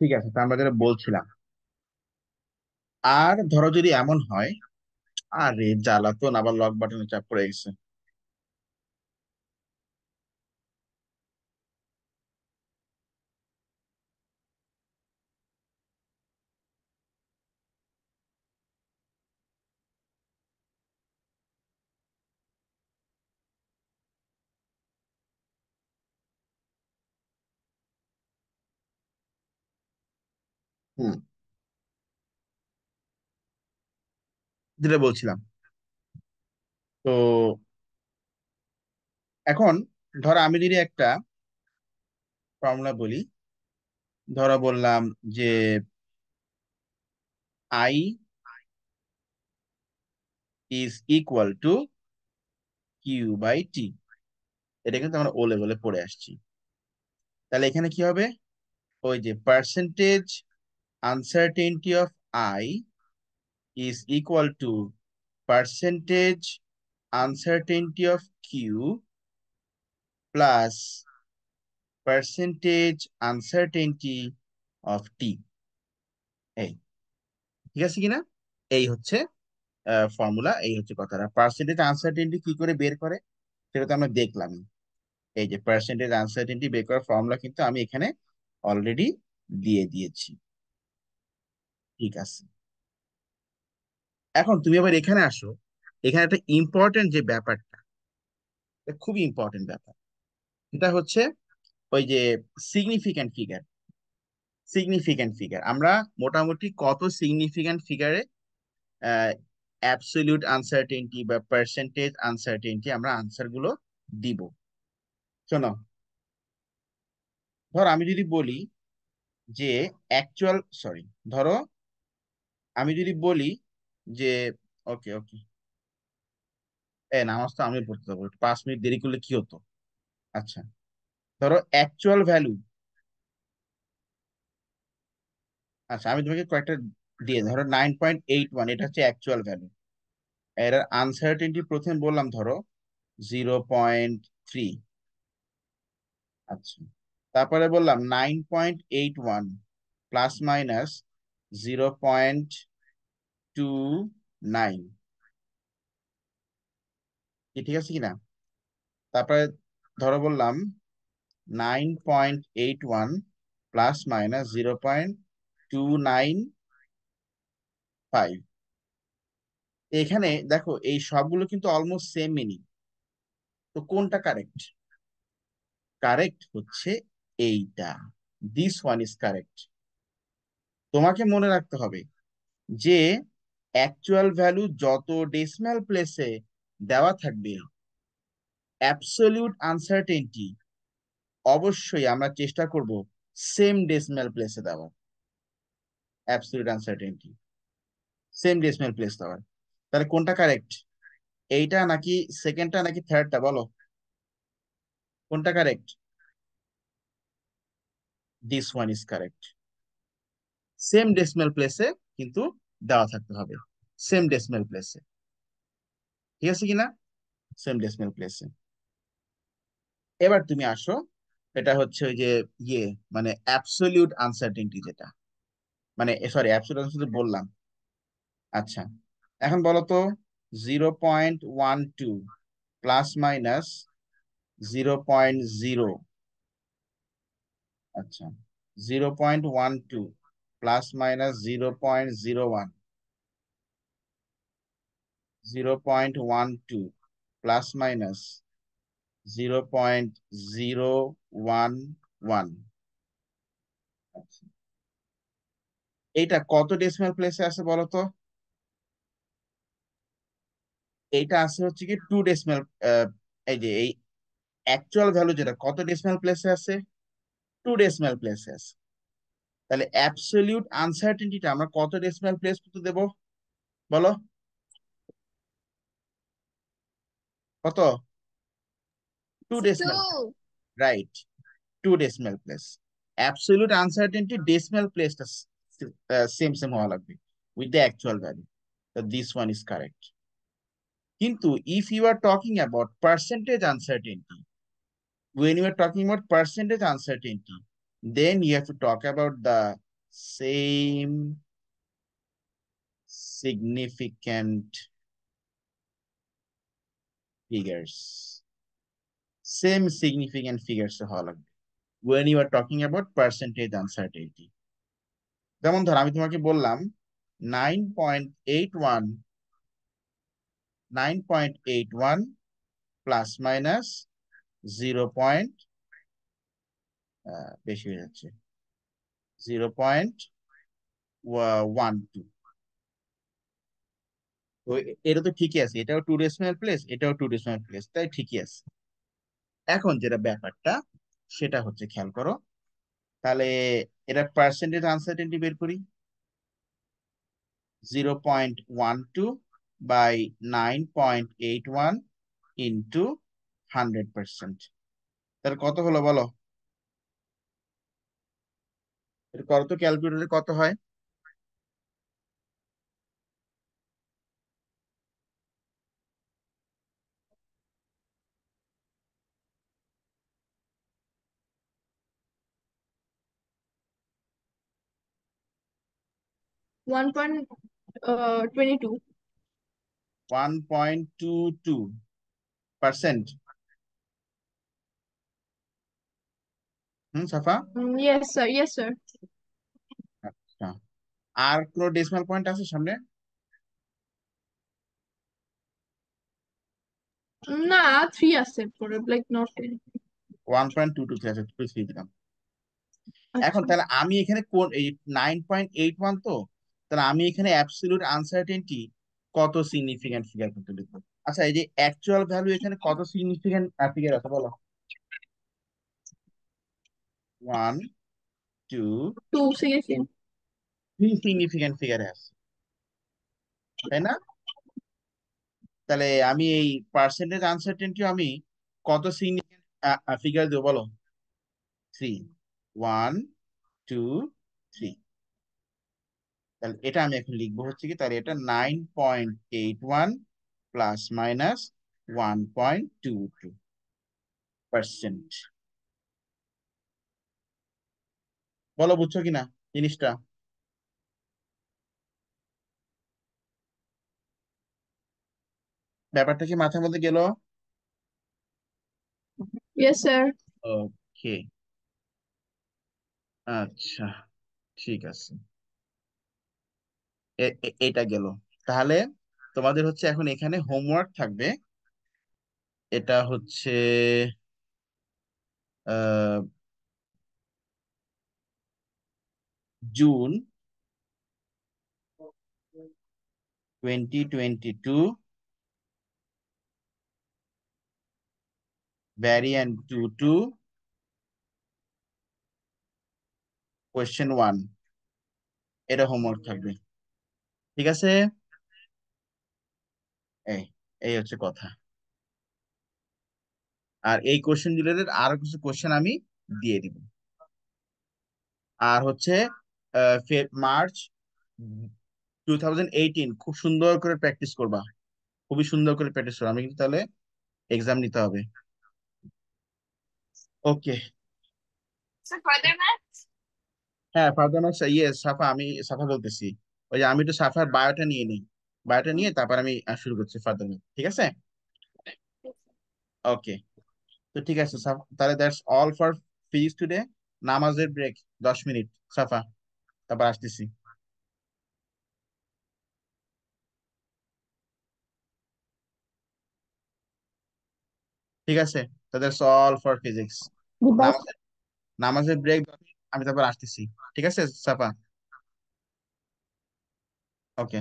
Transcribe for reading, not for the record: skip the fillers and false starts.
ঠিক আছে, তো আমরা যেটা বলছিলাম, আর ধরো যদি এমন হয়, আরে জ্বালাতন, আবার লক বাটনে চাপ পড়ে গেছে। হুম, যেটা বলছিলাম, তো এখন ধরো আমি যদি একটা ফর্মুলা বলি, ধরো বললাম যে I is equal to Q by T. এটা কিন্তু আমরা ও লেভেলে পড়ে আসছি। তাহলে এখানে কি হবে? ওই যে percentage uncertainty of I is equal to percentage uncertainty of Q plus percentage uncertainty of T. এই, ঠিক আছে কিনা? এই হচ্ছে ফর্মুলা, এই হচ্ছে কথাটা। পার্সেন্টেজ আনসার্টেনটি কি করে বের করে সেটা তো আমরা দেখলাম। এই যে পার্সেন্টেজ আনসার্টেনটি বের করার ফর্মুলা কিন্তু আমি এখানে অলরেডি দিয়ে দিয়েছি। ঠিক আছে, এখন তুমি আবার এখানে আসো। এখানে একটা ইম্পর্টেন্ট যে ব্যাপারটা, এটা খুবই ইম্পর্টেন্ট ব্যাপার। এটা হচ্ছে ওই যে সিগনিফিক্যান্ট ফিগার। সিগনিফিক্যান্ট ফিগার আমরা মোটামুটি কত সিগনিফিক্যান্ট ফিগারে অ্যাবসলিউট আনসার্টেনটি বা পার্সেন্টেজ আনসার্টেনটি আমরা আনসার গুলো দিব। শোনো, ধর আমি যদি বলি যে অ্যাকচুয়াল, সরি, ধরো আমি যদি বলি যে, ওকে ওকে, নামাজ তো আমি পড়তে যাবো, 5 মিনিট দেরি করলে কি হতো? আচ্ছা, ধরো অ্যাকচুয়াল ভ্যালু। আচ্ছা, আমি তোমাকে কয়েকটা দিয়ে, ধরো 9.81, এটা হচ্ছে অ্যাকচুয়াল ভ্যালু। এর আনসার্টেনটি প্রথমে বললাম ধরো 0.3। আচ্ছা, তারপরে বললাম 9.81 প্লাস মাইনাস 0.29। কি ঠিক আছে কিনা? তারপরে ধরো বললাম 9.81 প্লাস মাইনাস 0.295। এখানে দেখো এই সবগুলো কিন্তু অলমোস্ট সেম মিনিং। তো কোনটা কারেক্ট? কারেক্ট হচ্ছে এইটা, দিস ওয়ান ইজ কারেক্ট। তোমাকে মনে রাখতে হবে যে অ্যাকচুয়াল ভ্যালু যত ডেসিমাল প্লেসে দেওয়া থাকবে, অ্যাবসলিউট আনসার্টেনটি অবশ্যই আমরা চেষ্টা করব সেম ডেসিমাল প্লেসে দেওয়ার। Absolute uncertainty same decimal place দেওয়ার। তাহলে কোনটা কারেক্ট? এইটা নাকি সেকেন্ডটা নাকি থার্ডটা, বলো কোনটা correct? This one is correct. Same decimal প্লেসে কিন্তু দেওয়া থাকতে হবে, সেম ডেসিমাল প্লেসে। ঠিক আছে কিনা? সেম ডেসিমাল প্লেসে। এবার তুমি আসো, এটা হচ্ছে ওই যে ইয়ে, মানে অ্যাবসলিউট আনসার্টেনটি যেটা, মানে সরি অ্যাবসলিউট আনসার্টেনটি বললাম। আচ্ছা, এখন বলো তো 0.12 প্লাস মাইনাস 0.0। আচ্ছা, 0.12 প্লাস মাইনাস 0.01, 0.12 প্লাস মাইনাস 0.011। এইটা কত ডেসিমাল প্লেসে আছে বলো তো? এইটা আছে হচ্ছে কি 2 ডেসিমাল। এই যে এই অ্যাকচুয়াল ভ্যালু যেটা কত ডেসিমাল প্লেসে আছে? 2 ডেসিমাল প্লেসে আছে। তাহলে অ্যাবসলিউট আনসার্টেনটিটা আমরা কত ডেসিমাল প্লেস করতে দেবো বলো? কত? 2 decimal, Two. Right, 2 decimal place. Absolute uncertainty decimal প্লেসটা সেম সেম হওয়া লাগবে উইথ দ্য অ্যাকচুয়াল ভ্যালু। তো দিস ওয়ান ইজ কারেক্ট। কিন্তু if you are talking about percentage uncertainty, when you are talking about percentage uncertainty, then you have to talk about the same significant figures, same significant figures হওয়া লাগবে when you are talking about percentage uncertainty. যেমন ধর আমি তোমাকে বললাম 9.81 9.81 plus minus 0. বেশি হয়ে যাচ্ছে 0.12। তো এটা তো ঠিকই আছে, এটাও 2 decimal place, এটাও 2 decimal place, তাই ঠিকই আছে। এখন যেটা ব্যাপারটা সেটা হচ্ছে খেয়াল করো, তাহলে এটা পার্সেন্টেজ আনসার্টেনটি বের করি। 0.12 বাই 9.81 ইন্টু 100%, তাহলে কত হলো বলো? এটা করো তো, ক্যালকুলেটরে কত হয়? 1.22. 1.22%। সাফা? Yes, sir. Yes, sir. আচ্ছা, আর কোনো ডেসিমাল পয়েন্ট আছে সামনে? না, 3 আছে পরে, like not 10. 1.22 আছে, 2 দিলাম। এখন আচ্ছা। তাহলে আমি এখানে কোন এই 9.81 তো, তাহলে আমি এখানে অ্যাবসলিউট আনসার্টেনটি কত সিগনিফিকেন্ট ফিগার করতে লিখবো? আচ্ছা, এই যে অ্যাকচুয়াল ভ্যালু এখানে কত সিগনিফিকেন্ট ফিগার আছে বলো? 1, 2, 2 significant. 3 সিগনিফিকেন্ট ফিগারে আছে, তাই না? তাহলে আমি এই পার্সেন্টেজ আনসার্টেনটি আমি কত সিগনিফিকেন্ট ফিগার দেবো বলো? 3, 1, 2, 3। তাহলে এটা আমি এখন লিখবো হচ্ছে কি, তাহলে এটা 9.81 প্লাস মাইনাস 1.22%। বলো বুঝছো কিনা জিনিসটা? ব্যাপারটা কি মাথার মধ্যে গেল? Yes, sir. ওকে, আচ্ছা, ঠিক আছে, এটা গেল। তাহলে তোমাদের হচ্ছে এখন এখানে হোমওয়ার্ক থাকবে, এটা হচ্ছে আহ জুন 2022, ভ্যারিয়েন্ট 2 কোয়েশ্চেন 1, এটা হোমওয়ার্ক থাকবে। ঠিক আছে, এই এই হচ্ছে কথা। আর এই কোশ্চেন রিলেটেড আরো কিছু কোশ্চেন আমি দিয়ে দিব। আর হচ্ছে মার্চ 2018 খুব সুন্দর করে প্র্যাকটিস করবা, খুবই সুন্দর করে প্র্যাকটিস করবা, আমি কিন্তু তাহলে এক্সাম নিতে হবে। ওকে। So further math? হ্যাঁ, ফারদার ম্যাথস, ইয়ে সাফা, আমি সাফা বলতেছি। ওই যে আমি একটু সাফার বায়োটা নিয়ে নিই, বায়োটা নিয়ে তারপর আমি শুরু করছি ফারদার ম্যাথ, ঠিক আছে? ওকে, তো ঠিক আছে তাহলে that's all for physics today. নামাজের ব্রেক 10 মিনিট, সাফা, তারপর আসতেছি। ঠিক আছে, তো that's all for physics. Goodbye. নামাজের নামাজের ব্রেক 10 মিনিট, আমি তারপর আসতেছি। ঠিক আছে সাফা? ওকে।